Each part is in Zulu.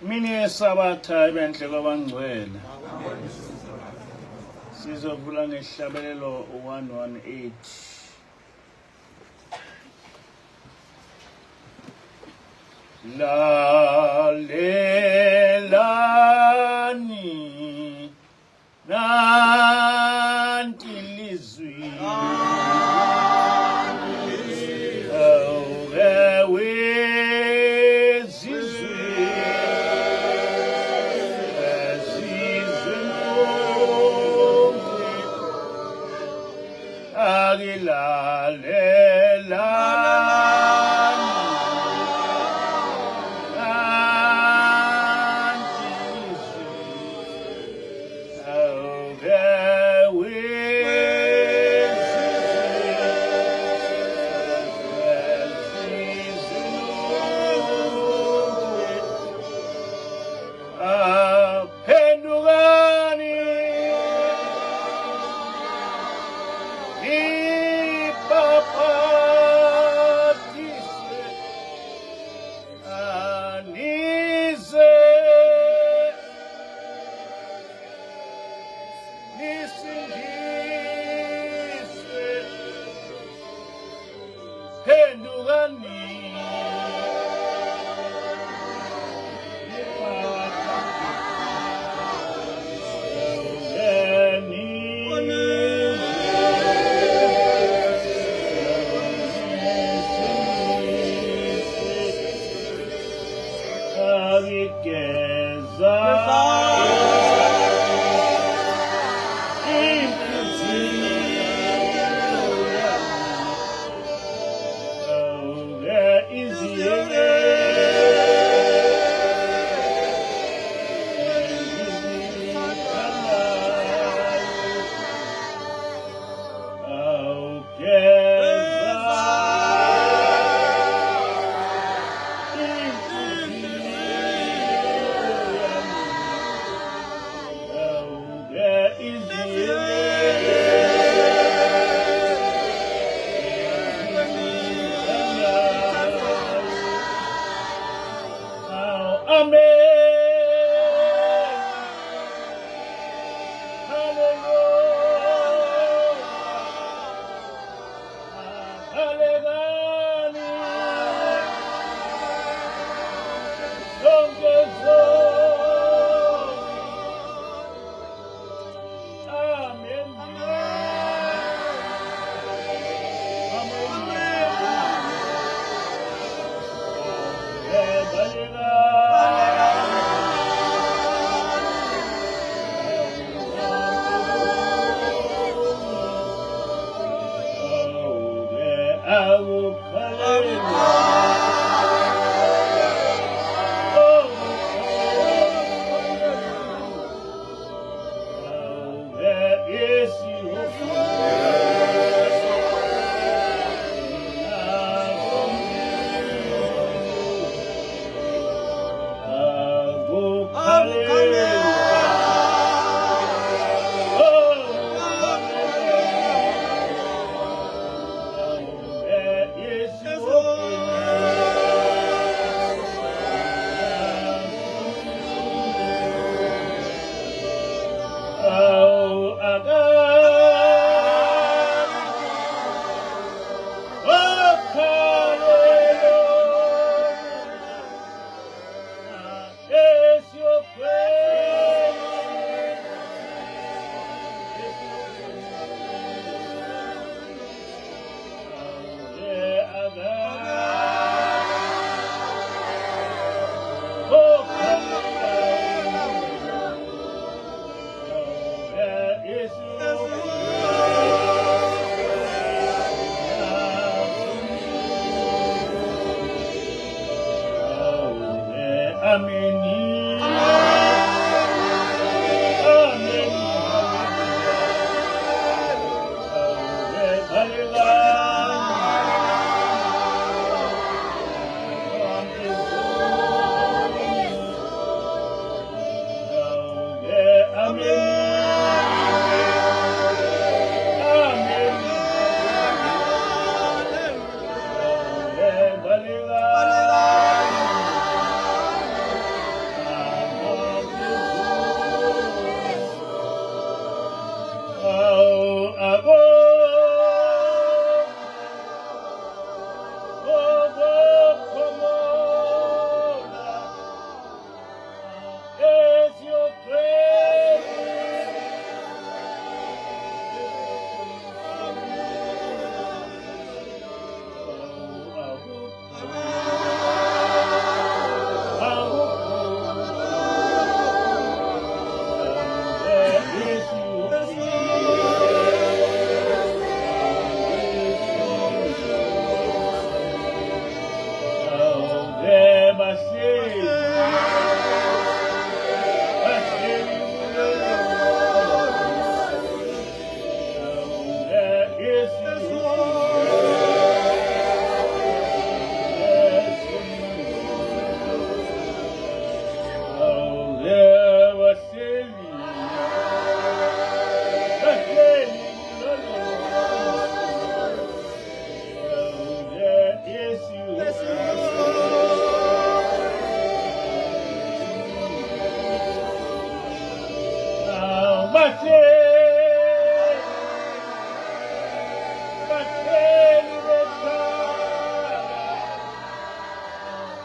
Mini yesabatha ebenhle kwabangcwele. Sizovula ngehlabelelo 118. Lalelani nanti lizwi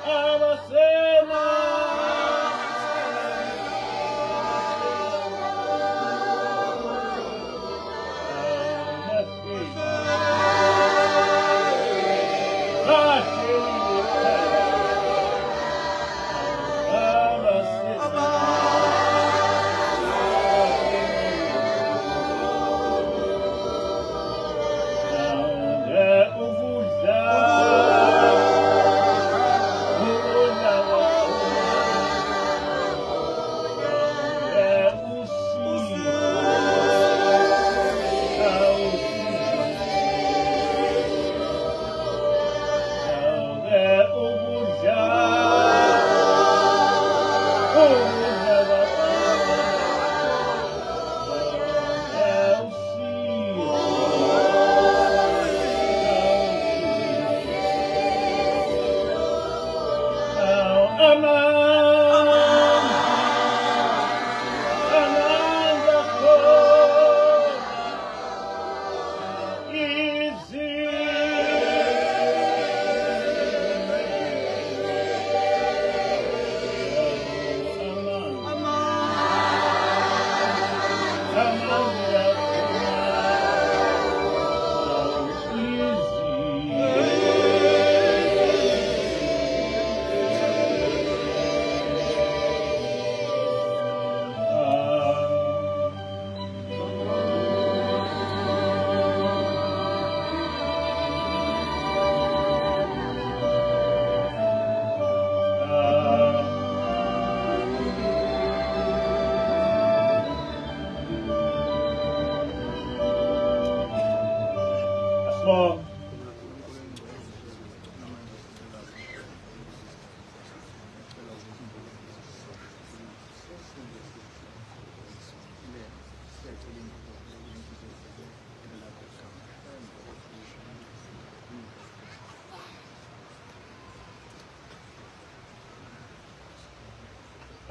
abasema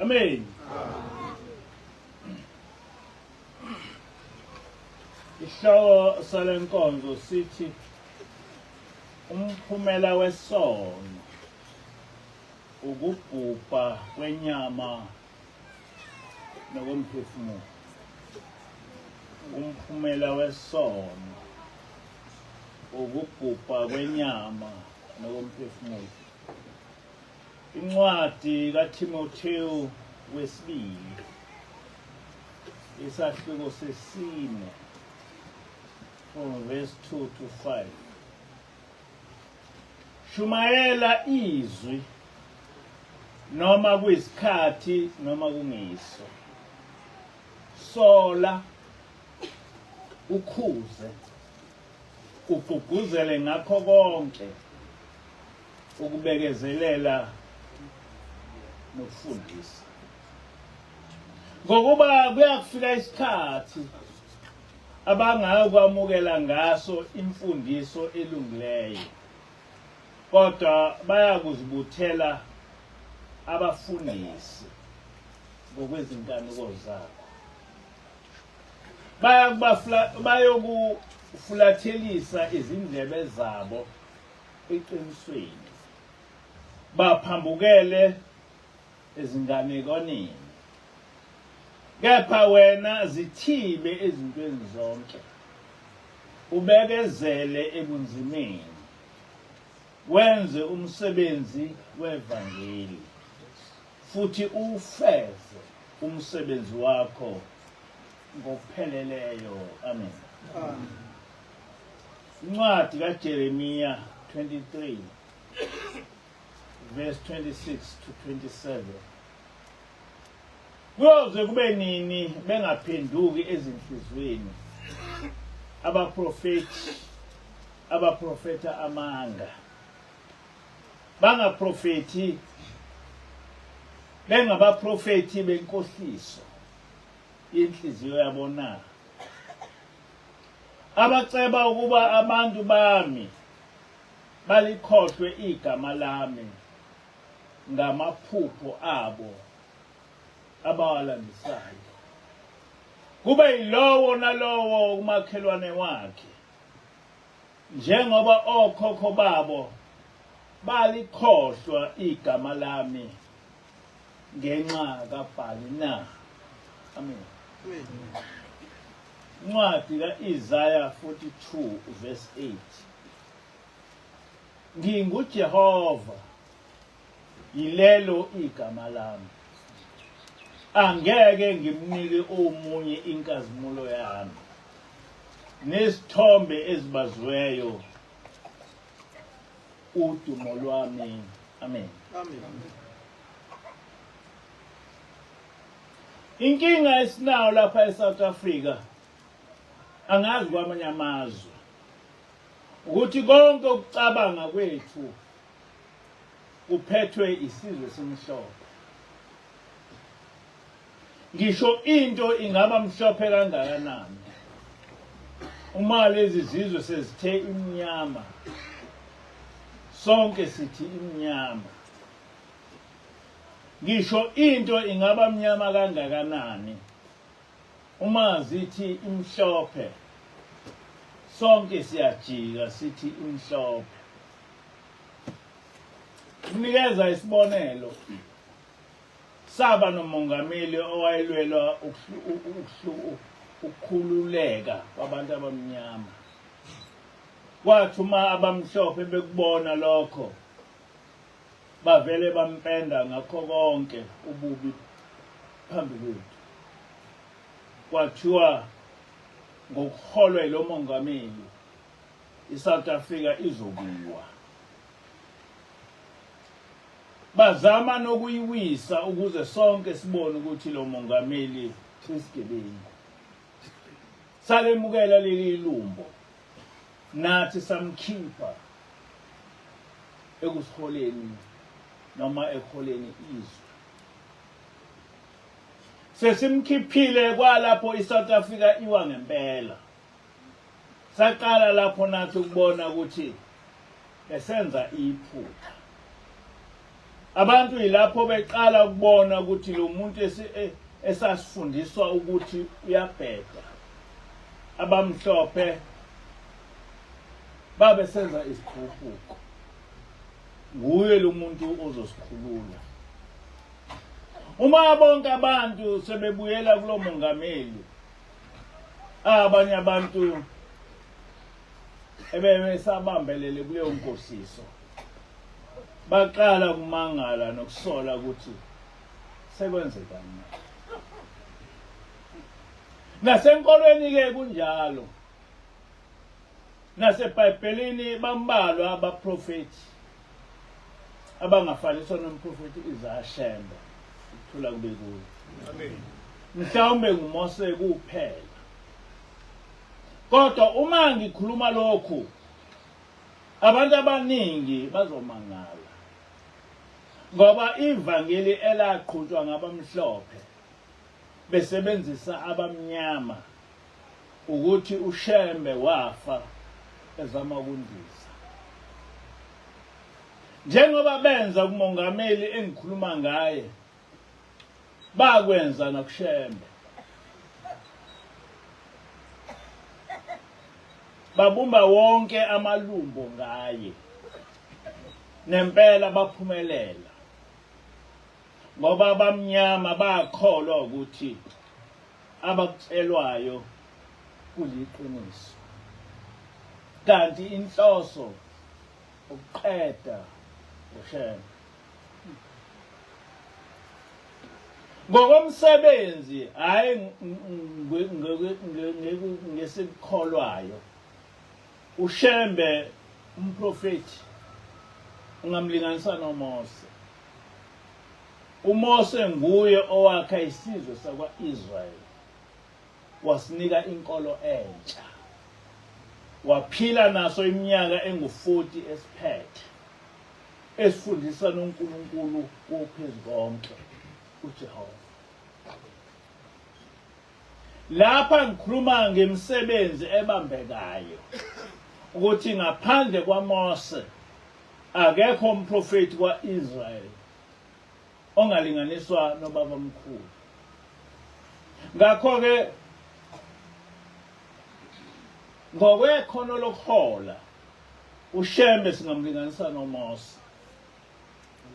Amen. Isihloko salenkonzo sithi umphumela wesono ukubhubha kwenyama nokomphefumulo. Umphumela wesono ukubhubha kwenyama nokomphefumulo. Incwadi kaTimotheo wesibili isahluko sesine from verse 2 to 5. Shumayela izwi noma kuyisikhathi noma kungiso. Sola ukhuze ugqugquzele ngakho konke ukubekezelela nokufundisa. Ngokuba kuyakufika isikhathi abangakwamukela ngaso imfundiso elungileyo, kodwa bayakuzibuthela abafundisi ngokwezinkanuko zabo. Bayokufulathelisa izindlebe zabo eqinisweni, baphambukele ezinganekwaneni. Kepha wena zithibe ezintweni zonke, ubekezele ebunzimeni, wenze umsebenzi wevangeli, futhi ufeze umsebenzi wakho ngokupheleleyo. Amen. Incwadi kaJeremiya 23 verse 26 to 27. Kuyoze kube nini bengaphenduki ezinhlizweni abaprofeta amanga, bangaprofethi bengabaprofethi benkohliso inhliziyo yabo na, abaceba ukuba abantu bami balikhohlwe igama lami ngamaphupho abo abawalandisayo. Kube yilowo nalowo umakhelwane wakhe, njengoba okhokho babo balikhohlwa igama lami ngenxa kaBhali na. Amen. Incwadi kaIsaiah 42 verse 8. NginguJehova, yilelo igama lami. Angeke ngimnike omunye inkazimulo yami. Nesithombe ezibaziweyo udumo lwami. Amen. Amen. Inkinga esinayo lapha eSouth Africa, angazi kwamanye amazwe, ukuthi konke ukucabanga kwethu kuphethwe isizwe simhlophe. Ngisho into ingaba mhlophe kangakanani, uma lezi zizwe sezithe imnyama, sonke sithi imnyama. Ngisho into ingaba mnyama kangakanani, uma zithi imhlophe, sonke siyajika sithi imhlophe. Nginikeza isibonelo, saba nomongameli owayelwela ukukhululeka kwabantu abamnyama. Kwathi uma abamhlophe bekubona lokho, bavele bampenda ngakho konke ububi phambi kwethu. Kwathiwa ngokuholwa lo mongameli iSouth Africa izokuwa. Bazama nokuyiwisa ukuze sonke sibone ukuthi lo mongameli uyisigebengu. Salemukela leli lumbo, nathi samkhipha ekusiholeni noma ekholeni izwe. Sesimkhiphile kwalapho iSouth Africa iwa ngempela. Saqala lapho nathi ukubona ukuthi esenza iphutha. Abantu yilapho beqala ukubona ukuthi lo muntu esasifundiswa ukuthi uyabheda, abamhlophe babe senza isikhuphuko. Nguye lo muntu ozosikhulula. Uma bonke abantu sebebuyela kulo mongameli, abanye abantu ebesabambelele kuleyo nkosiso baqala kumangala nokusola ukuthi sekwenzekani. Nasenkolweni ke kunjalo. NaseBhayibhelini bambalwa abaprofeti abangafaniswa nomprofeti Isaiah Shembe, ukuthula kube kuye. Amen. Mhlawumbe nguMose kuphela. Kodwa uma ngikhuluma lokhu, abantu abaningi bazomangala. Ngoba ivangeli elaqhutshwa ngabamhlophe besebenzisa abamnyama ukuthi uShembe wafa ezama ukundisa. Njengoba benza kumongameli engikhuluma ngaye, bakwenza nokuShembe. Babumba wonke amalumbo ngaye. Nempela baphumelela. Ngoba abamnyama bakholwa ukuthi abakutshelwayo kuliqiniso. Kanti inhloso ukuqeda uShembe. Ngokomsebenzi hayi ngesikholwayo, uShembe umprofeti ungamlinganisa noMose. uMose nguye owakha isizwe sakwa-Israyeli, wasinika inkolo entsha, waphila naso iminyaka engu-40 esiphethe, esifundisa noNkulunkulu ophezukonke, uJehova. Lapha ngikhuluma ngemisebenzi ebambekayo ukuthi ngaphandle kwaMose akekho umprofeti kwa-Israyeli ongalinganiswa nobaba mkhulu. Ngakho-ke ngokwekhono lokuhola uShembe singamlinganisa noMose.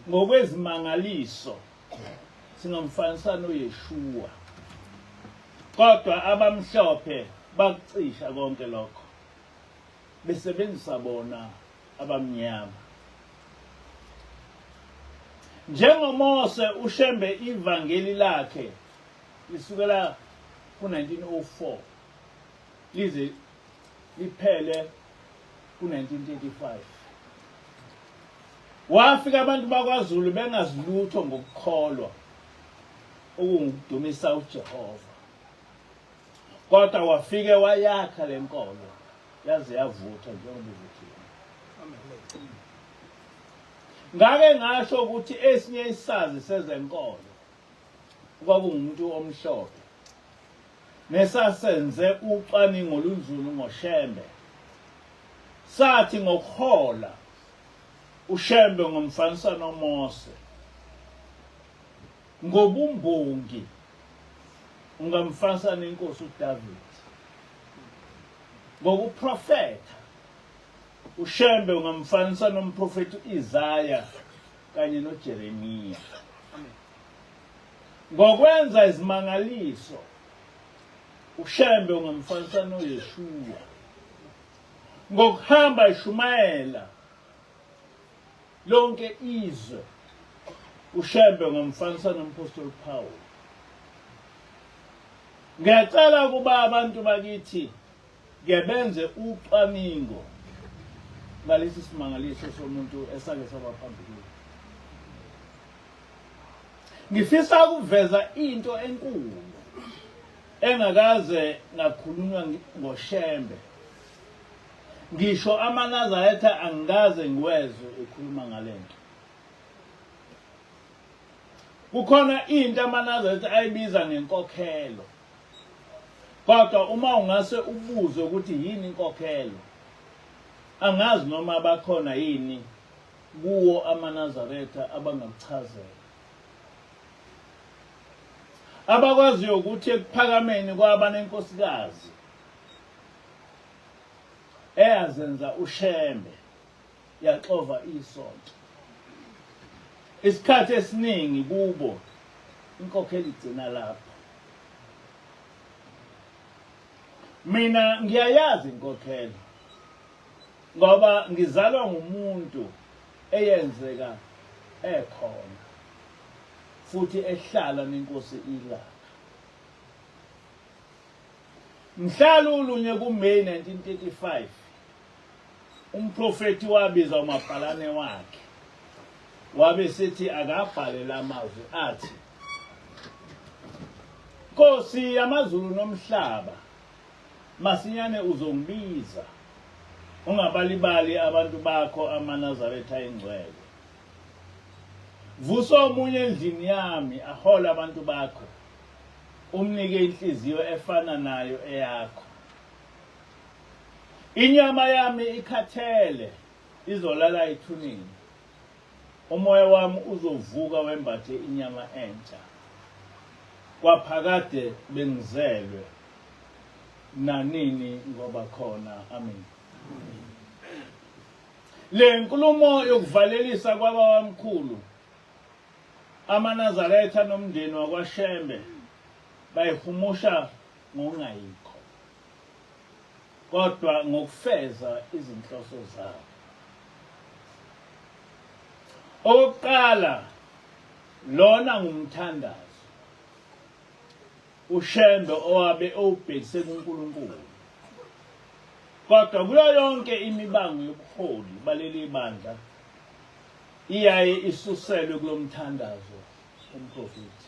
ngokwezimangaliso singamfanisa noYeshua, kodwa abamhlophe bakucisha konke lokho besebenzisa bona abamnyama. NjengoMose ushembe ivangeli lakhe lisukela ku-1904 lize liphele ku-1935. Wafika abantu bakwaZulu bengazilutho ngokukholwa okungudumisa uJehova, kodwa wafike wayakha lenkolo yaze yavutha njengoba ivuthiwe. Ngake ngasho ukuthi esinye isazi sezenkolo kwakungumuntu omhlophe nesasenze ucwaningo lunzulu ngoShembe. Sathi ngokuhola uShembe ngomfanisa noMose, ngobumbongi ungamfanisa nenkosi uDavid, ngokuprofetha uShembe ungamfanisa nomprofeti uIsaya kanye noJeremiya, ngokwenza izimangaliso uShembe ungamfanisa noYeshua, ngokuhamba eshumayela lonke izwe uShembe ungamfanisa nompostoli Paul. Ngiyacela kuba abantu bakithi ngebenze ucwaningo ngalesi simangaliso somuntu esake sabaphambili. Ngifisa ukuveza into enkulu engakaze ngakhulunywa ngoShembe. Ngisho amaNazaretha angikaze ngiwezwe ekhuluma ngalento. Kukhona into amaNazaretha ayibiza ngenkokhelo, kodwa uma ungase ubuze ukuthi yini inkokhelo, angazi noma bakhona yini kuwo amaNazaretha abangakuchazela. Abakwaziyo ukuthi ekuphakameni kwabanenkosikazi eyazenza uShembe yaxova isonto. Isikhathi esiningi kubo inkokhelo igcina lapho. Mina ngiyayazi inkokhelo ngoba ngizalwa ngumuntu eyenzeka ekhona futhi ehlala nenkosi ilapha. Mhla ulunye kuMeyi 1935 umprofeti wabiza umabhalane wakhe wabe sithi akabhale lamazwi athi, Nkosi yamazulu nomhlaba, masinyane uzongibiza ungabalibali abantu bakho amaNazaretha ayingcwele. Vusa omunye endlini yami ahola abantu bakho, umnike inhliziyo efana nayo eyakho. Inyama yami ikhathele izolala ethuneni, umoya wami uzovuka wembathe inyama entsha. Kwaphakade bengizelwe nanini ngoba khona. Amen. Le nkulumo yokuvalelisa kwabawamkhulu amaNazaretha nomndeni wakwaShembe bayihumusha ngongayikho, kodwa ngokufeza izinhloso zabo. Okokuqala, lona ngumthandazo uShembe owabe ubhekise kuNkulunkulu, kodwa kuyo yonke imibango yobuholi baleli bandla iyaye isuselwe kulomthandazo umprofeti.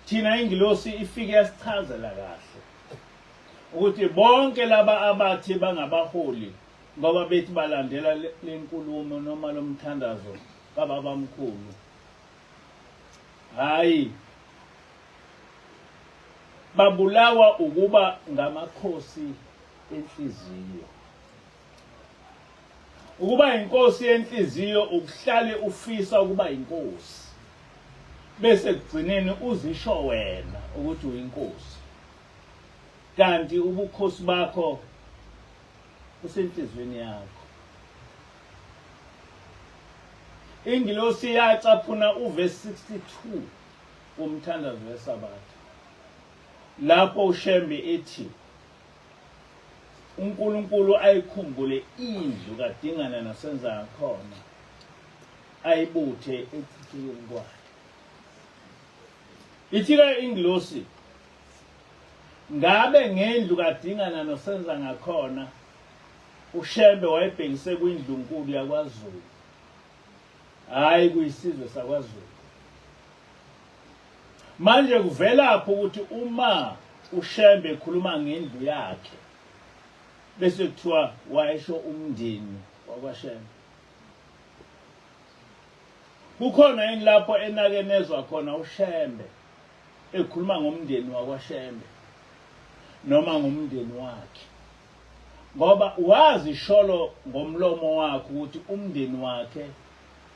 Thina ingilosi ifike yasichazela kahle ukuthi bonke laba abathi bangabaholi ngoba bethi balandela lenkulumo noma lomthandazo kababamkhulu, hayi, babulawa ukuba ngamakhosi enhliziyo. Ukuba inkosi yenhliziyo ukuhlale ufisa ukuba inkosi, bese kugcineni uzisho wena ukuthi uyinkosi, kanti ubukhosi bakho busenhlizweni yakho. ingilosi yacaphuna uverse 62 umthandazo wesabatha lapho uShembe ethi uNkulunkulu ayikhumbule indlu kadingana nasenza khona ayibuthe echithekeni kwayo. Ithi-ke ingilosi ngabe ngendlu kadingana nosenza ngakhona uShembe wayebhekise kwindlu enkulu yakwaZulu, hayi kuyisizwe sakwaZulu. Manje kuvelapho ukuthi uma uShembe ekhuluma ngendlu yakhe bese kuthiwa wayesho umndeni wakwaShembe. Kukhona yini lapho enakenezwa khona uShembe ekhuluma ngomndeni wakwaShembe noma ngomndeni wakhe? Ngoba wazi sholo ngomlomo wakhe ukuthi umndeni wakhe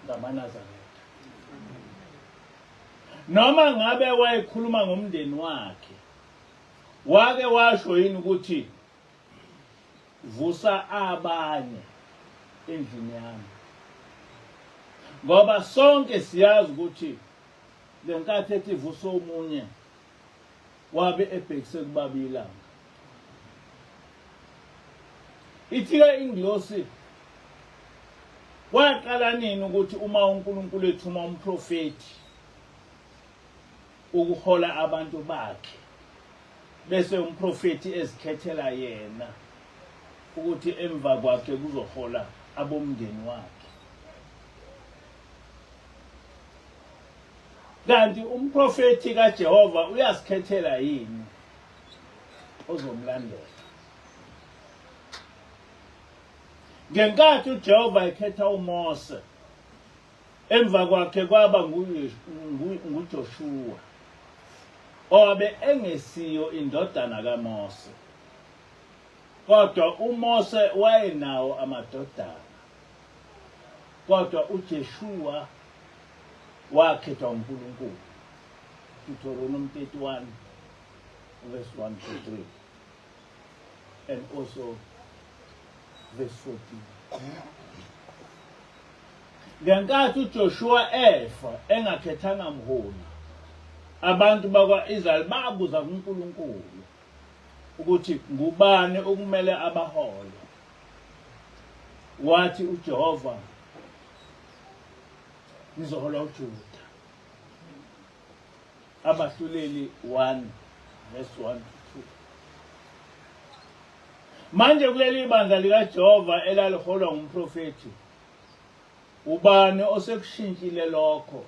ngamaNazaretha. Noma ngabe wayekhuluma ngomndeni wakhe, wake washo yini ukuthi vusa abanye endlini yami? Ngoba sonke siyazi ukuthi lenkathi ethi vusa omunye wabe ebhekise kubabilanga. Ithi-ke ingilosi waqala nini ukuthi uma uNkulunkulu ethuma umprofeti ukuhola abantu bakhe bese umprofeti ezikhethela yena ukuthi emva kwakhe kuzohola abomndeni wakhe? Kanti umprofeti kaJehova uyasikhethela yini ozomlandela? Ngenkathi uJehova ekhetha uMose, emva kwakhe kwaba nguJoshua owabe engesiyo indodana kaMose. Kodwa uMose wayenawo amadodana, kodwa uJoshua wakhethwa uNkulunkulu. Deuteronomy 31 verse 1 to 3 and also verse 14. Ngenkathi uJoshua efa engakhethanga mholi, abantu bakwa-Israyeli babuza kuNkulunkulu ukuthi ngubani okumele abahole. Wathi uJehova, ngizohola uJuda. Abahluleli 1 verse 1 to 2. Manje kuleli bandla likaJehova elaliholwa ngumprofeti, ubani osekushintshile lokho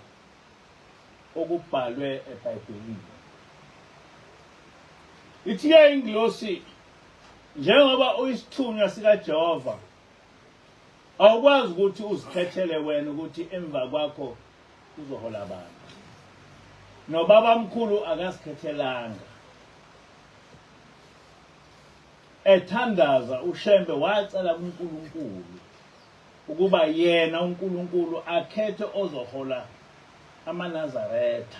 okubhalwe eBhayibhelini? Ithi-ke ingilosi, njengoba uyisithunywa sikaJehova, awukwazi ukuthi uzikhethele wena ukuthi emva kwakho uzohola abantu. Nobabamkhulu akasikhethelanga. Ethandaza uShembe wacela kuNkulunkulu ukuba yena uNkulunkulu akhethe ozohola amaNazaretha.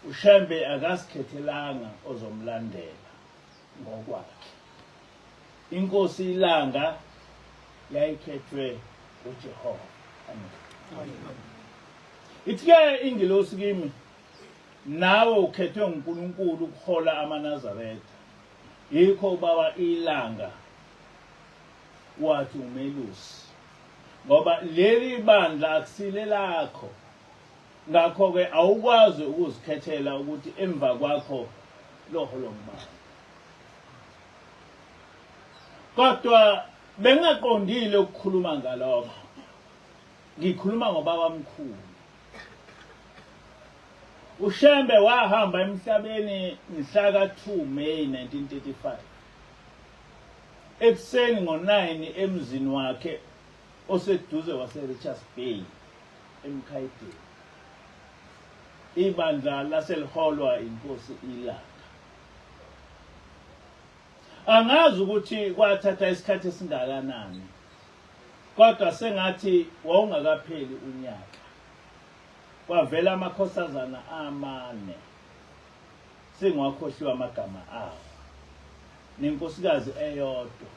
uShembe akasikhethelanga ozomlandela ngokwakhe. Inkosi ilanga yayikhethwe uJehova. Amen. Ithi-ke ingilosi kimi, nawe ukhethwe nguNkulunkulu ukuhola amaNazaretha. Yikho baba ilanga wathi umelusi, ngoba leli bandla akusile lakho. Ngakho-ke awukwazi ukuzikhethela ukuthi emva kwakho loholo ngubani. Kodwa bengaqondile ukukhuluma ngalokho. Ngikhuluma ngobabamkhulu. uShembe wahamba emhlabeni mhla ka-2 May 1935. Ekuseni ngo-9 emzini wakhe oseduze wase-Richards Bay eMkhaideni. Ibandla laseliholwa inkosi ilanga. Angazi ukuthi kwathatha isikhathi esingakanani, kodwa sengathi wawungakapheli unyaka. Kwavela amakhosazana 4 singwakhohliwa amagama awo, nenkosikazi eyodwa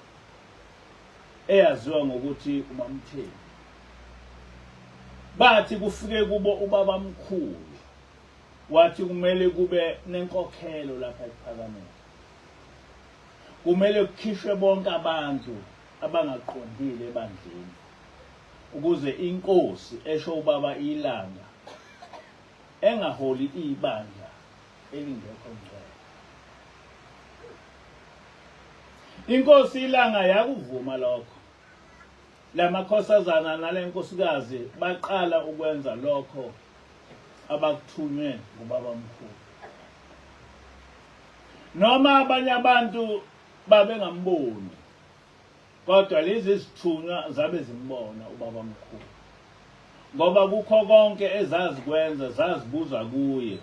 eyaziwa ngokuthi uMamthembu. bathi kufike kubo ubaba mkhulu wathi kumele kube nenkokhelo lapha ePhakameni. Kumele kukhishwe bonke abantu abangaqondile ebandleni ukuze inkosi esho ubaba iLanga engaholi ibandla elingekho ngcwele. Inkosi iLanga yakuvuma lokho. Lamakhosazana nalenkosikazi baqala ukwenza lokho abakuthunywe ngubaba mkhulu. Noma abanye abantu babengamboni, kodwa lezi zithunywa zabe zimbona ubaba mkhulu. Ngoba kukho konke ezazikwenza zazibuza kuye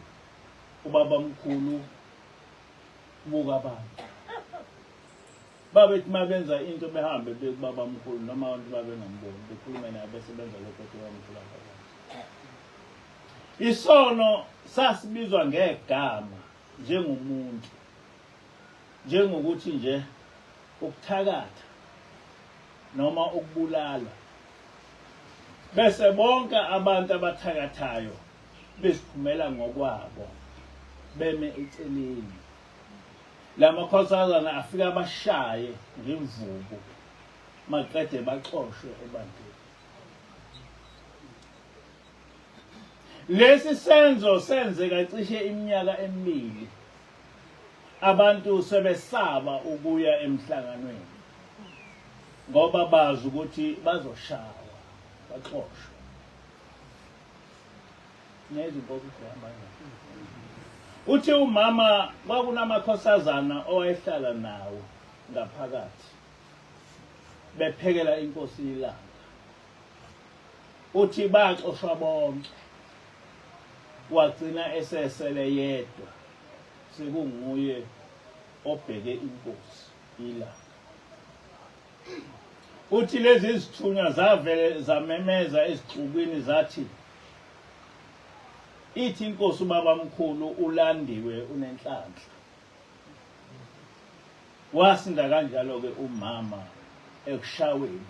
ubaba mkhulu buka abantu. Babethi mabenza into behambe bekubaba mkhulu noma abantu babengamboni bekhulume naye bese benza lokho ubaba mkhulu akwenza. Isono sasibizwa ngegama njengomuntu, njengokuthi nje ukuthakatha noma ukubulala. Bese bonke abantu abathakathayo besiphumela ngokwabo beme eceleni. Lamakhosazana afika abashaye ngemvubu maqede baxoshwe ebantwini. Lesi senzo senzeka cishe iminyaka emibili. Abantu sebesaba ukuya emhlanganweni ngoba bazi ukuthi bazoshawa baxoshwe. Nezinkosi zihambana. Uthi umama kwakunamakhosazana owayehlala nawo ngaphakathi bephekela inkosi iLanga. Uthi baxoshwa bonke wagcina esesele yedwa sekunguye obheke inkosi iLanga. Uthi lezi zithunywa zavele zamemeza ezixukwini zathi ithi inkosi ubaba mkhulu ulandiwe unenhlanhla. Wasinda kanjalo ke umama ekushaweni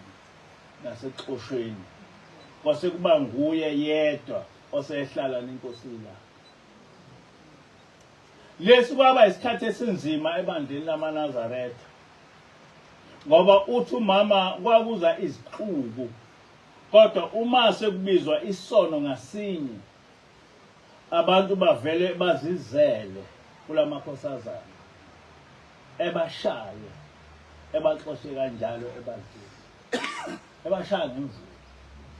nasexoshweni. Kwase kuba nguye yedwa osehlala nenkosi iLanga. Lesi kwaba isikhathi esinzima ebandleni lamaNazaretha. Ngoba uthi umama kwakuza izixuku, kodwa uma sekubizwa isono ngasinye abantu bavele bazizele kulamakhosazana ebashaye ebaxoshe kanjalo ebandleni. Ebashaya ngemvubu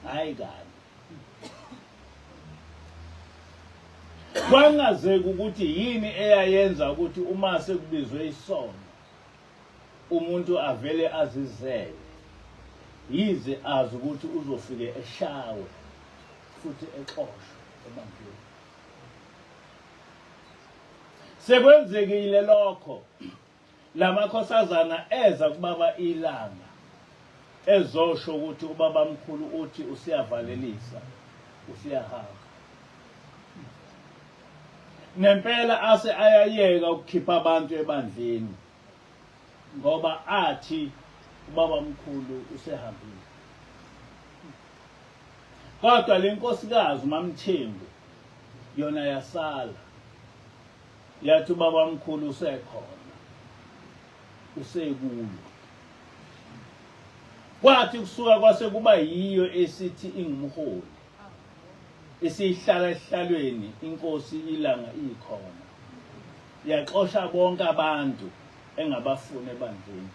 hayi kani. Kwangazeki ukuthi yini eyayenza ukuthi uma sekubizwe isono umuntu avele azizele, yize azi ukuthi uzofike eshawe futhi exoshwe ebandleni. Sekwenzekile lokho, lamakhosazana eza kubaba iLanga ezosho ukuthi ubaba mkhulu uthi usiyavalelisa, usiyahamba. Nempela ase ayayeka ukukhipha abantu ebandleni ngoba athi ubaba mkhulu usehambile. Kodwa lenkosikazi uMamthembu yona yasala. Yathi ubaba mkhulu usekhona, usekulo. Kwathi kusuka kwase kuba yiyo esithi ingumholi. Esihlala esihlalweni inkosi iLanga ikhona. Yaxosha bonke abantu engabafuna ebandleni.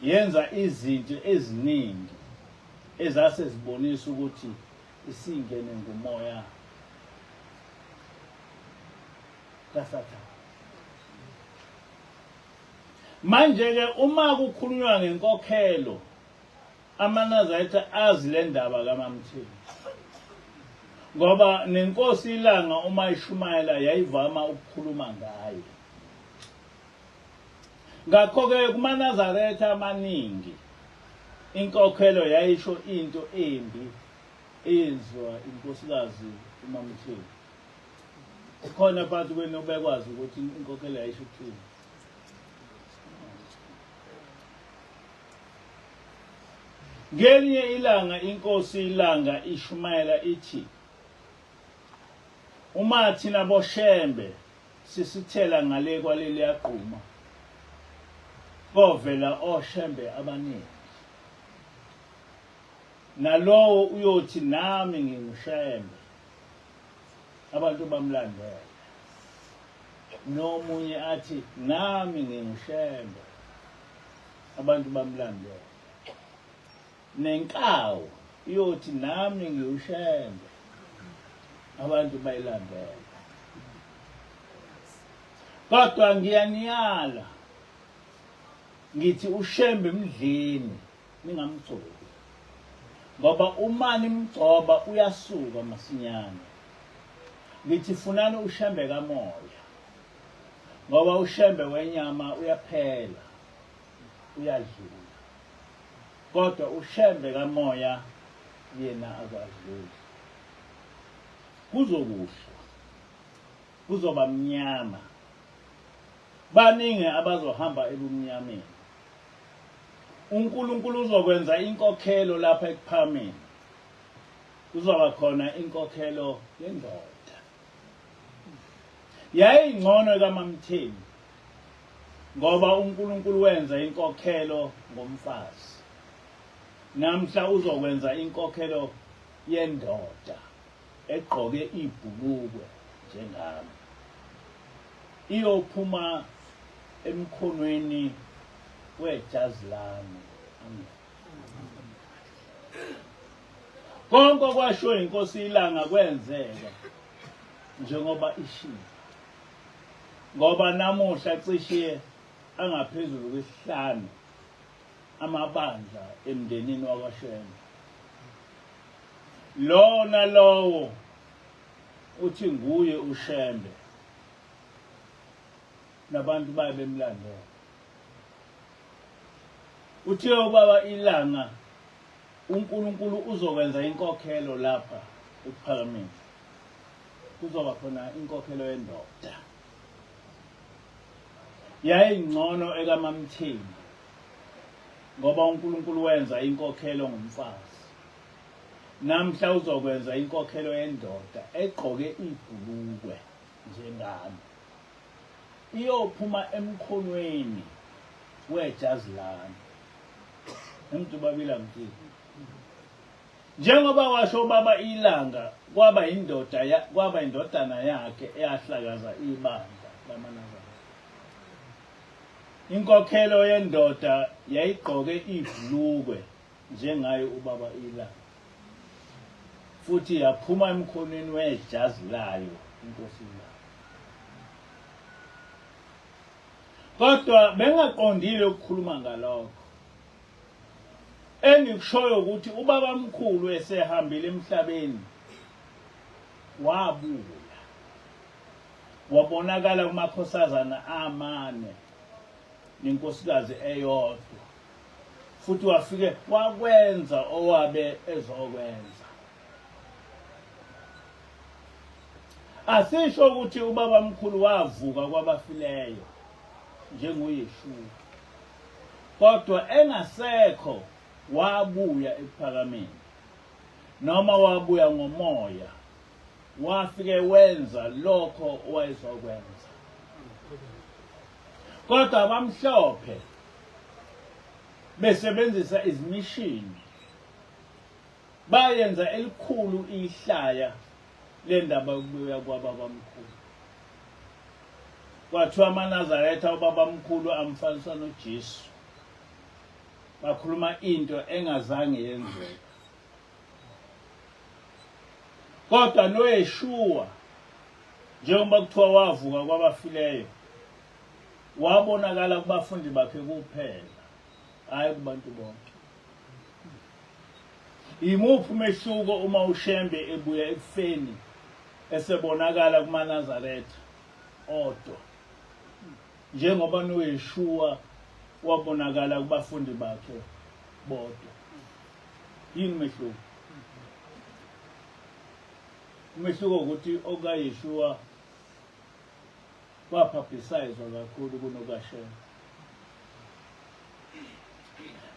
Yenza izinto eziningi ezase zibonisa ukuthi isingene ngumoya kaSathane. Manje ke uma kukhulunywa ngenkokhelo amaNazaretha azi le ndaba kaMamthembu. Ngoba nenkosi iLanga uma ishumayela yayivama ukukhuluma ngayo. Ngakho-ke kumaNazaretha amaningi inkokhelo yayisho into embi eyenziwa inkosikazi uMamthembu. Khona phakathi kwenu bekwazi ukuthi inkokhelo yayisho ukuthini. Ngelinye ilanga inkosi ilanga ishumayela ithi, uma thina boshembe sisithela ngale kwaleli yaqhuma, kovela oshembe abaningi. Nalowo uyothi nami ngingishembe, abantu bamlandela. Nomunye athi nami ngingishembe, abantu bamlandela. Nenkawu iyothi nami ngiyushembe, abantu bayilandela. Kodwa ngiyaniyala ngithi ushembe emdleni ningamgcobi, ngoba uma nimgcoba uyasuka masinyane. Ngithi funani ushembe kamoya, ngoba ushembe wenyama uyaphela, uyadlula. Kodwa ushembe kamoya yena akadluli. Kuzokuhlwa, kuzoba mnyama. Baningi abazohamba ebumnyameni. uNkulunkulu uzokwenza inkokhelo lapha ekuphameni. Kuzoba khona inkokhelo yendoda. Yayingcono kaMamthembu, ngoba uNkulunkulu wenza inkokhelo ngomfazi. Namhla uzokwenza inkokhelo yendoda egqoke ibhulukwe njengami. Iyophuma emkhonweni wejazi lami. Konke kwasho inkosi ilanga kwenzeka njengoba ishilo. Ngoba namuhla cishe angaphezulu kwesihlanu amabandla emndenini wakwaShembe. Lona lowo uthi nguye uShembe, nabantu baye bemlandela. Uthe ubaba ilanga uNkulunkulu uzokwenza inkokhelo lapha ekuphakameni. Kuzoba khona inkokhelo yendoda. Yayingcono ekaMamthembu, ngoba uNkulunkulu wenza inkokhelo ngomfazi. Namhla uzokwenza inkokhelo yendoda egqoke ibhulukwe njengami. Iyophuma emkhonweni wejazi lami. Umuntu babila mthini. Njengoba washo baba ilanga kwaba indodana yakhe eyahlakaza ibandla lamaNazarene. Inkokhelo yendoda yayigqoke ibhulukwe njengaye ubaba ilanga. Futhi yaphuma emkhonweni wejazi layo inkosi ilanga. Kodwa bengaqondile ukukhuluma ngalokho. Engikushoyo ukuthi ubaba mkhulu esehambile emhlabeni wabuya. Wabonakala kumakhosazana amane nenkosikazi eyodwa. Futhi wafike wakwenza owabe ezokwenza. Asisho ukuthi ubaba mkhulu wavuka kwabafileyo njengoYeshua. Kodwa engasekho wabuya ekuphakameni. Noma wabuya ngomoya, wafike wenza lokho owayezokwenza. Kodwa abamhlophe besebenzisa izimishini bayenza elikhulu ihlaya lendaba yokubuya kwababa mkhulu. Kwathiwa amaNazaretha ubaba mkhulu amfanisa noJesu. Bakhuluma into engazange yenzeka. Kodwa noYeshua, njengoba kuthiwa wavuka kwabafileyo, wabonakala kubafundi bakhe kuphela, hayi kubantu bonke. Imuphi umehluko uma uShembe ebuya ekufeni esebonakala kumaNazaretha odwa, njengoba noYeshua wabonakala kubafundi bakhe bodwa? Yini umehluko? Umehluko ukuthi okaYeshua wapublicizwa kakhulu kunokaShembe.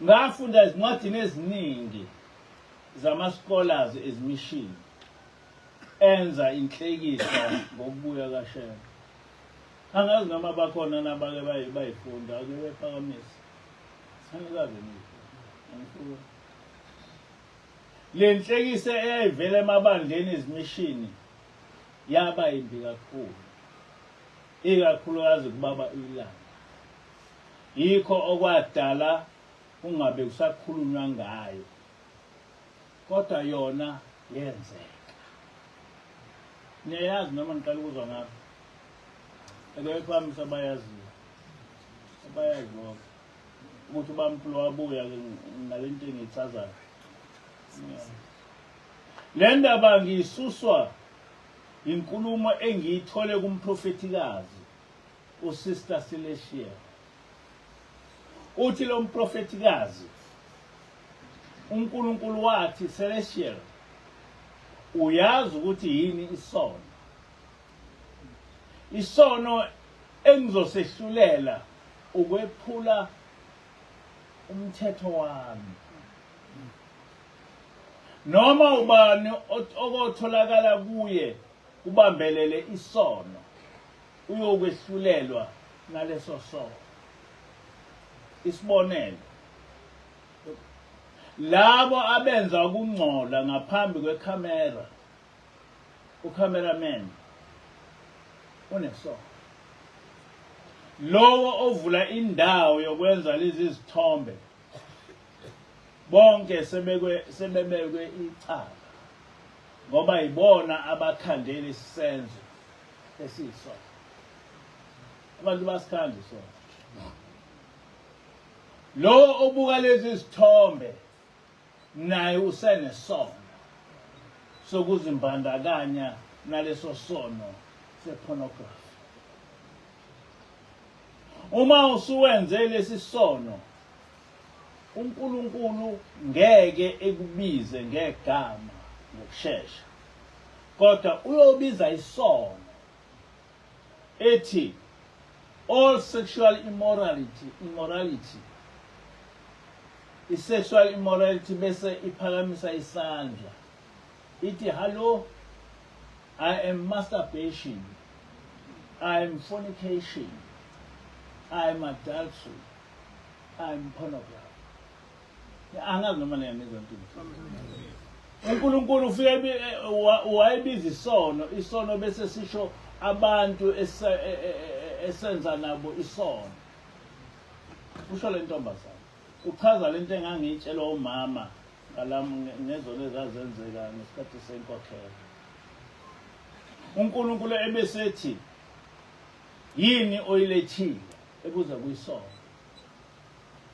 ngafunda izincwadini eziningi zama-scholars ezimishini enza inhlekisa ngokubuya kaShem. Angazi noma bakhona nabake bayifunda ake bephakamisa. Sanikaze ngifuna. Le nhlekisa eyayivela emabandleni ezimishini yaba yimbi kakhulu. Ikakhulukazi kubaba ilanga. Yikho okwadala ungabe kusakhulunywa ngayo. Kodwa yona yenzeka. Niyazi noma ngiqala ukuzwa ngakho. Ake bephakamisa abayaziyo. Abayazi bonke. Ukuthi bamphula wabuya nalento engichazayo. Le ndaba ngiyisuswa inkulumo engiyithole kumprofetikazi uSister Celestia. Uthi lo mprofetikazi uNkulunkulu wathi Celestial, uyazi ukuthi yini isono? Isono engizosehlulela ukwephula umthetho wami. Noma ubani okotholakala kuye kubambelele isono uyokwehlulelwa naleso sono. Isibonelo, labo abenza ukungcola ngaphambi kwekhamera, ucameraman unesono. Lowo ovula indawo yokwenza lezi zithombe bonke sebebekwe icala ngoba ibona abakhandela isenzo esiyisono. Abantu basikhanda isono. Lo obuka lezi zithombe naye usenesono sokuzimbandakanya naleso sono sepornography. Uma usuwenze lesi sono, uNkulunkulu ngeke ekubize ngegama ngokusheshsha. Kodwa uyobiza isono ethi all sexual immorality. I-sexual immorality bese iphakamisa isandla. Ithi hello, I am masturbation. I am fornication. I am adultery. I am pornography. Angazi noma niyamizwa into. uNkulunkulu ufike wayebiza isono bese sisho abantu esenza nabo isono. Usho le ntombazana. Uchaza lento engangiyitshela umama ngalami ngezolo ezazenzeka ngesikhathi senkokhelo. uNkulunkulu ebesethi yini oyilethile ebuza kuyisono.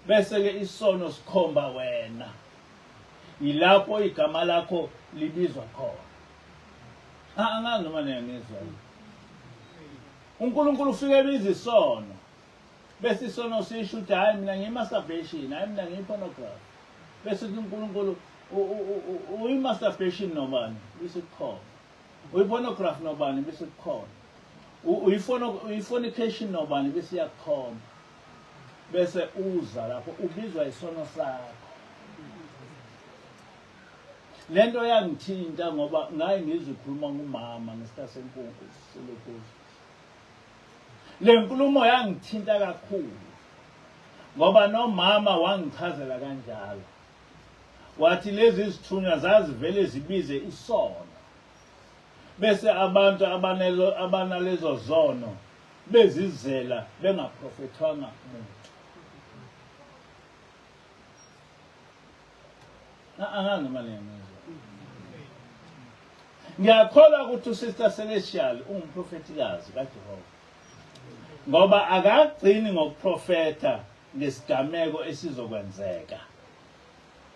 Bese ke isono sikhomba wena. Yilapho igama lakho libizwa khona. Angazi noma niyangizwa. uNkulunkulu ufike ebiza isono. Bese isono sisho ukuthi hayi mina ngiyi-masturbation, hayi mina ngiyi-pornography. Bese uNkulunkulu uyi-masturbation nobani? Bese kukhona. Uyi-pornography nobani? Bese kukhona. Uyi-fornication nobani? Bese iyakhona. Bese uza lapho ubizwa isono sakho. Lento yangithinta ngoba ngaye ngizikhuluma ngumama ngesikhathi senkonzo. Le nkulumo yangithinta kakhulu ngoba nomama wangichazela kanjalo. Wathi lezi zithunywa zazivele zibize isono. Bese abantu abanalezo zono bezizela bengaprofethwanga umuntu. Angazi noma niyamizwa. Ngiyakholwa ukuthi uSister Celestial ungumprofetikazi kaJehova. Ngoba akagcini ngokuprofetha ngesigameko esizokwenzeka.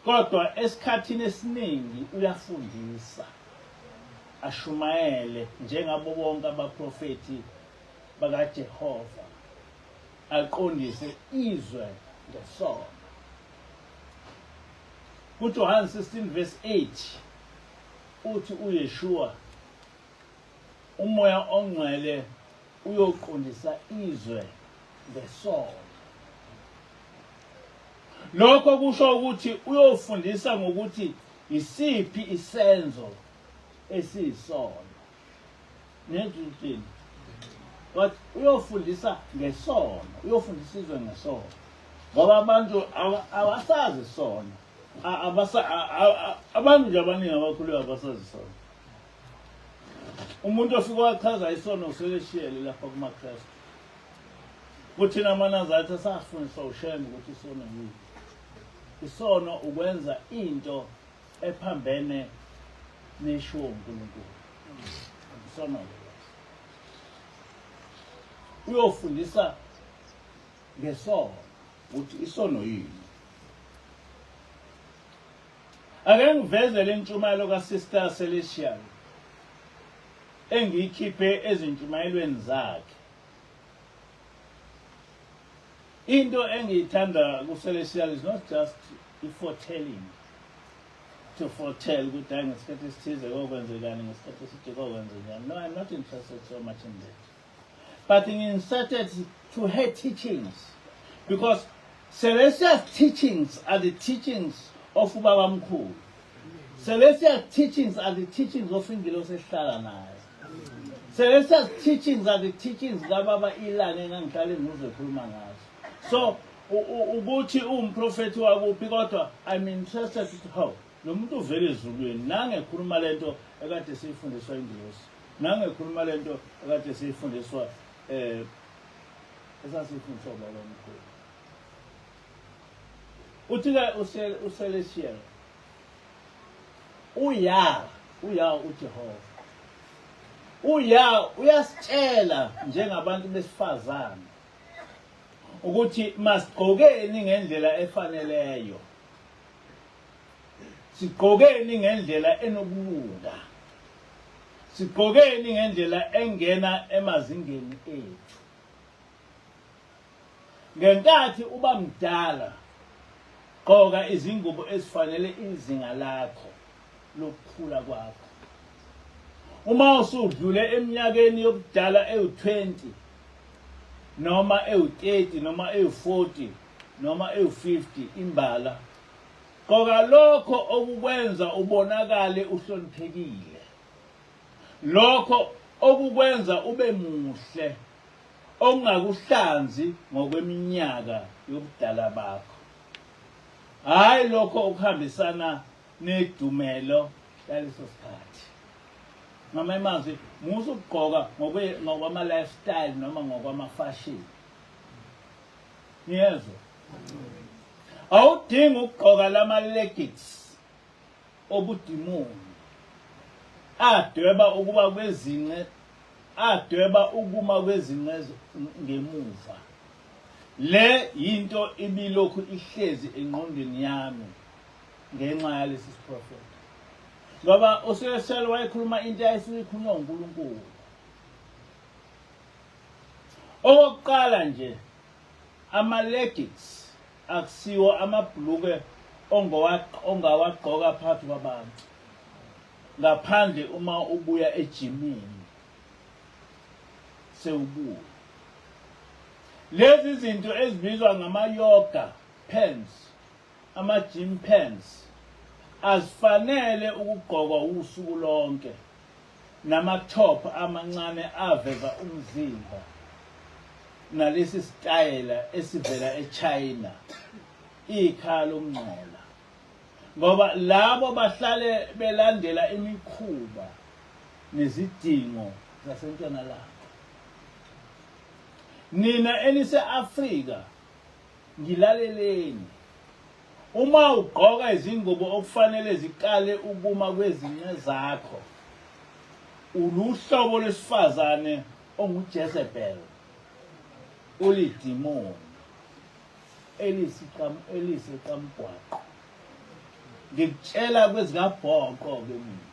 Kodwa esikhathini esiningi uyafundisa. Ashumayele njengabo bonke abaprofeti bakaJehova. Aqondise izwe ngesono. kuJohn 16:8 uthi uYeshua umoya ongcwele uyoqondisa izwe ngesono. lokho kusho ukuthi uyofundisa ngokuthi isiphi isenzo esiyisono nejuthini but uyofundisa ngesono uyofundisa izwe ngesono ngoba abantu abasazi isono abantu nje abaningi abakhuleka abasazi isono umuntu ofika wachaza isono useleshiyele lapha kumaKristu kuthina amanazarete asafundiswa ushembe ukuthi isono yini isono ukwenza into ephambene nesho uNkulunkulu isono uyofundisa ngesono ukuthi isono yini ake ngiveze le ntshumayelo kaSister Celestial engiyikhiphe ezintshumayelweni zakhe into engiyithanda kuCelestial is not just i-foretelling to foretell ukuthi hayi ngesikhathi esithize kokwenzekani ngesikhathi eside kokwenzekani. No, I'm not interested so much in that, but inserted to her teachings because Celestial's teachings are the teachings of Ubaba Mkhulu. Celestial's teachings are the teachings of ingilosi esihlala nayo. Celestial's teachings are the teachings kaBaba Ilane engangihlale ngize khuluma ngazo. So ukuthi umprofeti wakuphi kodwa I'm interested to how lo muntu uvele ezulwini nange ekhuluma lento ekade siyifundiswa ingilosi nange ekhuluma lento ekade siyifundiswa esasifundiswa Baba Mkhulu. Uthi-ke uCelestial uya uJehova uyasitshela njengabantu besifazane ukuthi masigqokeni ngendlela efaneleyo sigqokeni ngendlela enokulunga sigqokeni ngendlela engena emazingeni ethu ngenkathi uba mdala gqoka izingubo ezifanele izinga lakho lokukhula kwakho uma usudlule eminyakeni yobudala ewu20 noma ewu30 noma ewu40 noma ewu50 imbala gqoka lokho okukwenza ubonakale uhloniphekile lokho okukwenza ube muhle ongakuhlanzi ngokweminyaka yobudala bakho hayi lokho ukuhambisana nedumelo yaleso sikhathi noma imazwi musu ukugqoka ngokwama lifestyle noma ngokwama fashion yezwa awudingi ukugqoka lama leggings obudimoni adweba ukuba kwezinqe adweba ukuma kwezinqe ngemuva le yinto ibilokhu ihlezi engqondweni yami ngenxa yalesi prophet ngoba uCelestial wayekhuluma into ayisikhuluma uNkulunkulu okokuqala nje ama leggings akusiwo amabhuluke ongawagqoka phakathi kwabantu ngaphandle uma ubuya ejimini sewubuya lezi zinto ezibizwa ngama yoga pants ama gym pants azifanele ukugqokwa usuku lonke nama top amancane aveza umzimba nalesi style esivela eChina ikhaya lomngcela ngoba labo bahlale belandela imikhuba nezidingo zasentshonalanga nina enise-Afrika ngilaleleni uma ugqoka izingubo okufanele ziqale ukuma kwezinqe zakho uluhlobo lwesifazane onguJezebel ulidimoni elisikamgwaqo ngikutshela kwezikabhoko ke mina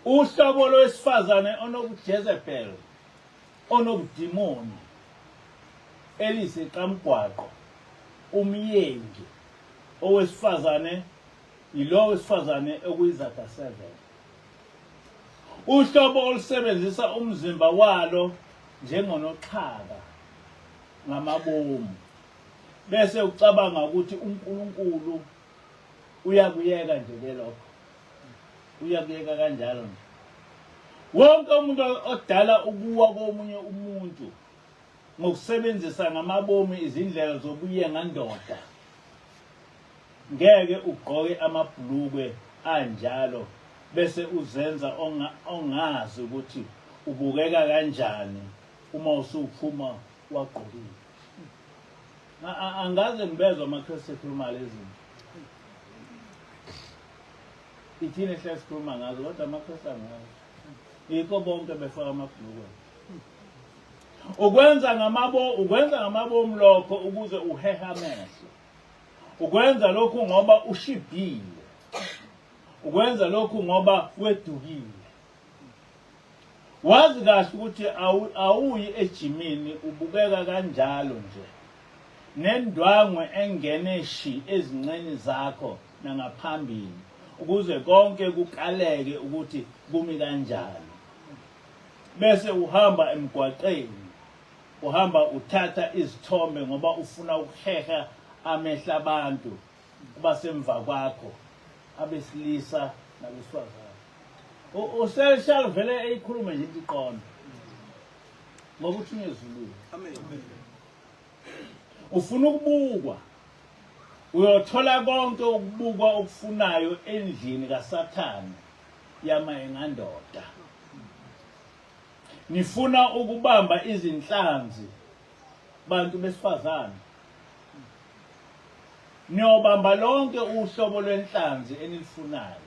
uhlobo lwesifazane onobuJezebel onobudimoni elisikamgwaqo umyengi owesifazane yilowo wesifazane okuyizaga 7 uhlobo olusebenzisa umzimba walo njengonoxhaka ngamabomu bese ucabanga ukuthi uNkulunkulu uyakuyeka nje ke lokho uyakuyeka kanjalo nje wonke umuntu odala ukuwa komunye umuntu ngokusebenzisa ngamabomu izindlela zobuyenga ndoda ngeke ugqoke amabhlukwe anjalo bese uzenza ongazi ukuthi ubukeka kanjani uma usuphuma wagqokile angaze ngibezwe amaKristu ekhuluma lezi zinto ithina esikhuluma ngazo kodwa amaKristu angazi yikho bonke befaka amabhlukwe ukwenza ngamabomu lokho ukuze uheha amehlo ukwenza lokhu ngoba ushibhile ukwenza lokhu ngoba wedukile wazi kahle ukuthi awuyi ejimini ubukeka kanjalo nje nendwangwe engene shi ezinqeni zakho nangaphambili ukuze konke kukaleke ukuthi kumi kanjani bese uhamba emgwaqeni uhamba uthatha izithombe ngoba ufuna ukuheha amehla abantu basemva kwakho abesilisa nabesifazane useshall vele eyikhulume nje iqondo ngoba uthi ngezulu amen ufuna ukubukwa uyothola konke ukubukwa okufunayo endlini kaSathane yamayengandoda nifuna ukubamba izinhlanzi bantu besifazane niyobamba lonke uhlobo lwenhlanzi enilifunayo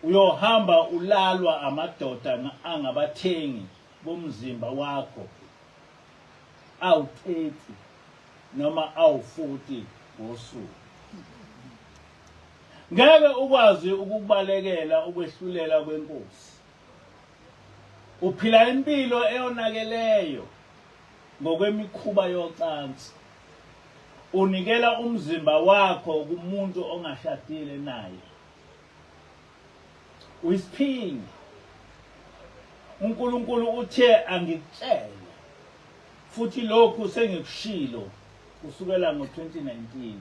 uyohamba ulalwa amadoda angabathengi bomzimba wakho awu-30 noma awu-40 ngosuku ngeke ukwazi ukubalekela ukwehlulela kwenkosi uphila impilo eyonakeleyo ngokwemikhuba yocansi unikela umzimba wakho kumuntu ongashadile naye uyisiphingi uNkulunkulu uthe angikutshele futhi lokhu sengikushilo kusukela ngo-2019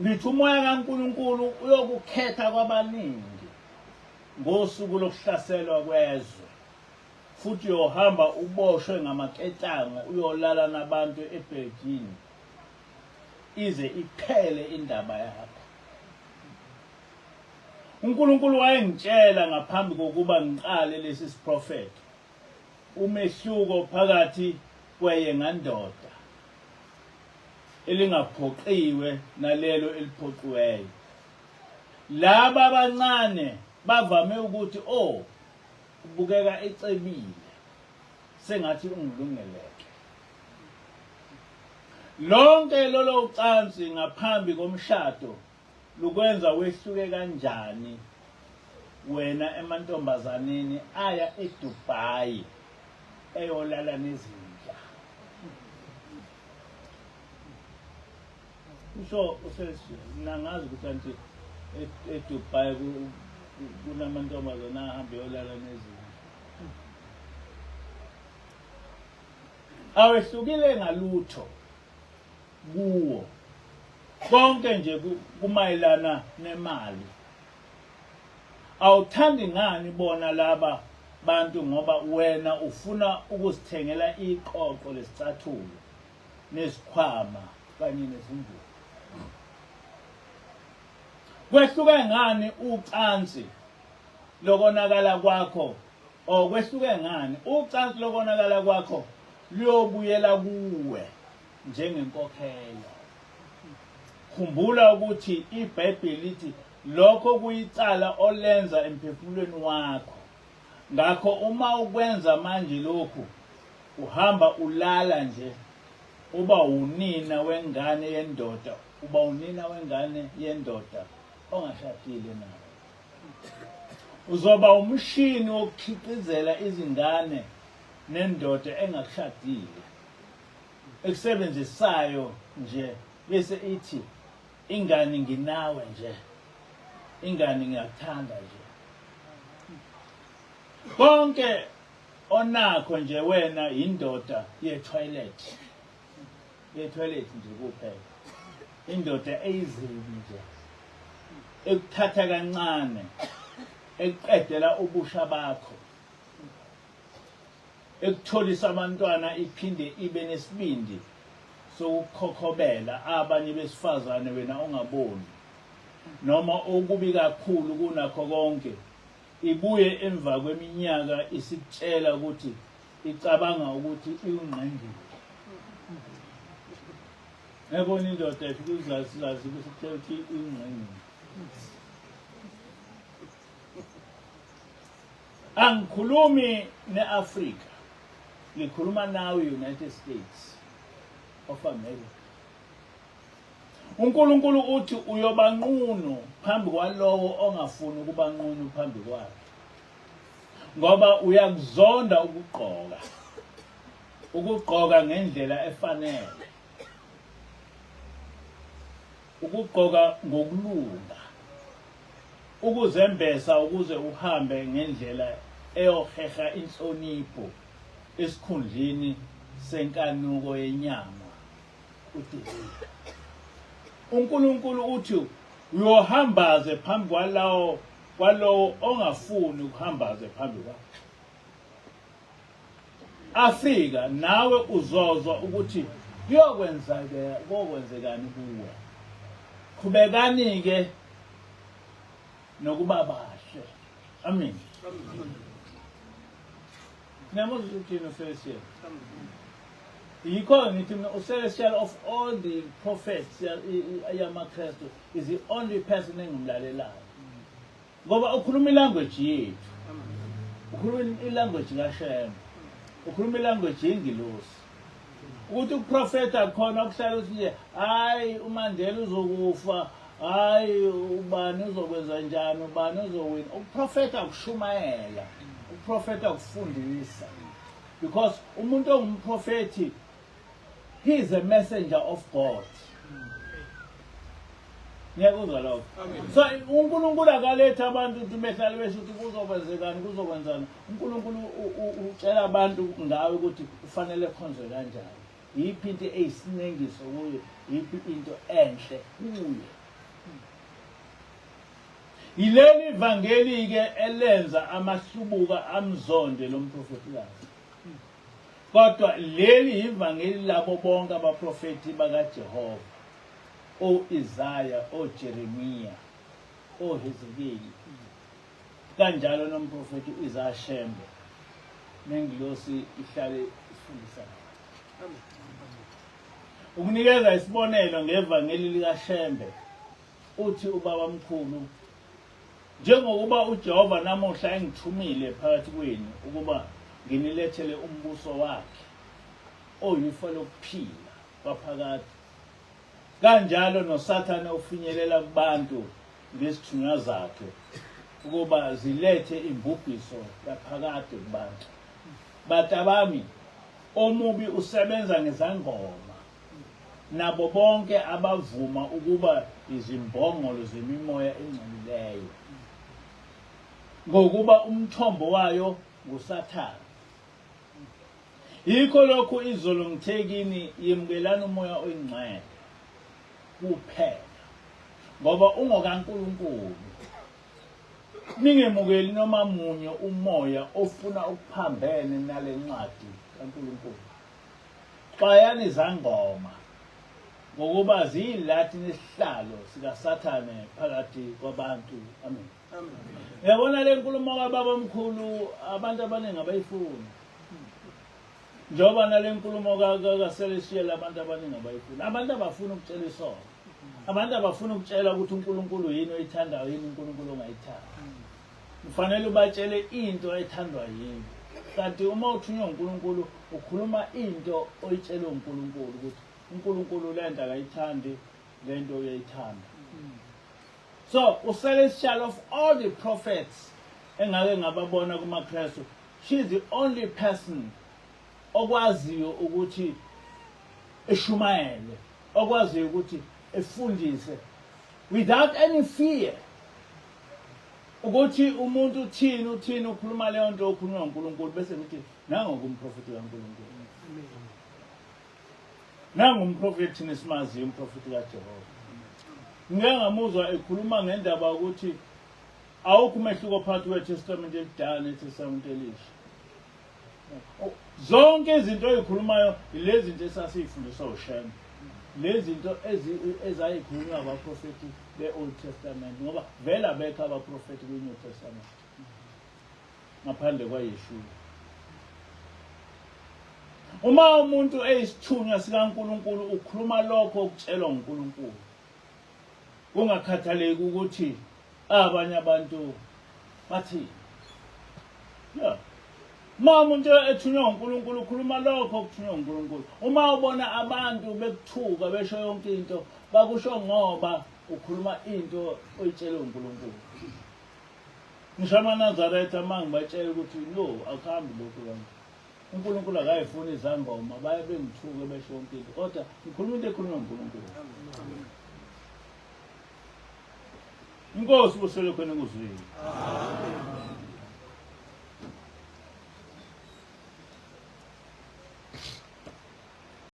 ngithi umoya kaNkulunkulu uyokukhetha kwabaningi ngosuku lokuhlaselwa kwezwe futhi uyohamba uboshwe ngamaketanga uyolala nabantu eBeijing ize iphele indaba yakho uNkulunkulu wayengitshela ngaphambi kokuba ngiqale lesi siprofeti umehluko phakathi kweyengandoda elingaphoqiwe nalelo eliphoqiweyo laba abancane bavame ukuthi ubukeka ecebile sengathi ungilungeleke lonke lolo ucansi ngaphambi komshado lukwenza wehluke kanjani wena emantombazaneni aya eDubai eyolala nezinja usho nangazi ukuthi anti eDubai kunamantombazane ahamba eyolala nezinja awehlukile ngalutho kuwo konke nje kumayelana nemali awuthandi ngani bona laba bantu ngoba wena ufuna ukuzithengela iqoqo lesicathulo nesikhwama kanye nezingubo kwehluke ngani ucansi lokonakala kwakho kwehluke ngani ucansi lokonakala kwakho luyobuyela kuwe njengenkokhelo khumbula ukuthi iBhayibheli lithi lokho kuyicala olenza emphefumulweni wakho ngakho uma ukwenza manje lokhu uhamba ulala nje uba unina wengane yendoda uba unina wengane yendoda ongashadile nawe uzoba umshini wokukhiqizela izingane nendoda engakushadile ekusebenzisayo nje bese ithi ingane nginawe nje ingane ngiyakuthanda nje konke onakho nje wena indoda yetoilet nje kuphela, indoda eyizibi nje ekuthatha kancane, ekuqedela ubusha bakho, ekutholisa abantwana iphinde ibe nesibindi sokukhokhobela abanye besifazane wena ongaboni, noma okubi kakhulu kunakho konke, ibuye emva kweminyaka isitshela ukuthi icabanga ukuthi iungqengile. Yabona indoda ifike uzazi kusitshela ukuthi iungqengile. Angikhulumi neAfrika, ngikhuluma nawe United States of America. uNkulunkulu uthi uyobanqunu phambi kwalowo ongafuni ukubanqunu phambi kwakhe, ngoba uyakuzonda ukugqoka ngendlela efanele, ukugqoka ngokulunga, ukuzembesa ukuze uhambe ngendlela eyoheha inhlonipho esikhundleni senkanuko yenyama. uDavida, uNkulunkulu uthi uyohambaze phambi kwalowo ongafuni ukuhambaze phambi kwakhe. Afrika, nawe uzozwa ukuthi kokwenzekani kuwe. Qhubekani ke nokuba bahle. Amen. Ngiyamuzi ukuthi uCelestial. Yikho ngithi mina uCelestial of all the prophets yamaKristu is the only person engimlalelayo. Ngoba ukhuluma ilanguage yethu. Ukhuluma ilanguage kaShem. Ukhuluma ilanguage yengilosi. Ukuthi uprofeta khona okuhlala uthi nje hayi uMandela uzokufa, hayi ubani uzokwenza njani, ubani uzowina. Uprofeta ukushumayela, uprofeta ukufundisa. Because umuntu ongumprofeti, he is a messenger of God. Ngiyakuzwa lokho. So uNkulunkulu akaletha abantu ukuthi behlale besho ukuthi kuzokwenzani. uNkulunkulu utshela abantu ngawe ukuthi kufanele khonzwe kanjani. Yiphi into eyisinengiso kuye, yiphi into enhle kuye. Yileli ivangeli ke elenza amahlubuka amzonde lo mprofetikazi. Kodwa leli ivangeli labo bonke abaprofeti bakaJehova, o-Isaya, o-Jeremiya, o-Hezekeli, kanjalo nomprofeti u-Isaya Shembe, nengilosi ihlale ifundisa. Ukunikeza isibonelo ngevangeli likaShembe, uthi ubaba mkhulu, njengokuba uJehova namuhla engithumile phakathi kwenu ukuba nginilethele umbuso wakhe oyifa lokuphila kwaphakade, kanjalo noSathane ufinyelela kubantu ngesithunywa zakhe ukuba zilethe imbubhiso yaphakade kubantu. Batabami, omubi usebenza ngezangoma nabo bonke abavuma ukuba izimbongolo zemimoya engcolileyo, ngokuba umthombo wayo nguSathane. Yikho lokhu izolo ngithekini yemukelana umoya oyingcwele kuphela, ngoba ungokaNkulunkulu. Ningemukeli noma munye umoya ofuna ukuphambene nale ncwadi kaNkulunkulu. Xwayani izangoma ngokuba ziyilathi nesihlalo sikaSathane phakathi kwabantu. Amen. Yabona le nkulumo kababa omkhulu abantu abaningi abayifuni. Njoba nale nkulumo kaCelestial abantu abaningi abayifuni. Abantu abafuna ukutshela isono. Abantu abafuna ukutshela ukuthi uNkulunkulu yini oyithandayo, yini uNkulunkulu ongayithandi. Kufanele ubatshele into ethandwa yini. Kanti uma uthunywa uNkulunkulu ukhuluma into oyitshelwe uNkulunkulu ukuthi uNkulunkulu lento akayithandi, lento uyayithanda. So uCelestial of all the prophets engake ngababona kumaKristu, she is the only person okwaziyo ukuthi eshumayele, okwaziyo ukuthi efundise without any fear ukuthi umuntu uthini ukhuluma leyo nto okhuluma uNkulunkulu bese ngithi nangokumprofeti kaNkulunkulu. Nangumprofeti thina simaziyo umprofeti kaJehova. Ngike ngamuzwa ekhuluma ngendaba ukuthi awukho umehluko phakathi kweTestament elidala neTestament elisha. Zonke izinto ezikhulumayo ilezi zinto esasifundiswa uShem. Lezi zinto ezayikhulunywa abaprofeti be-Old Testament ngoba vele abekho abaprofeti kwi-New Testament ngaphandle kwaYeshua. Uma umuntu eyisithunywa sikaNkulunkulu ukhuluma lokho okutshelwa nguNkulunkulu. Kungakhathaleki ukuthi abanye abantu bathi yeah. Uma umuntu ethunywa nguNkulunkulu ukhuluma lokho okuthunywa nguNkulunkulu. Uma ubona abantu bekuthuka besho yonke into bakusho ngoba ukhuluma into oyitshelwe nguNkulunkulu. Ngisho amaNazaretha mangibatshela ukuthi no akuhambi lokho lonke. uNkulunkulu akayifuni izangoma baye bengithuke besho yonke into kodwa ngikhuluma into ekhulunywa nguNkulunkulu. Inkosi uselokho nikuzwile.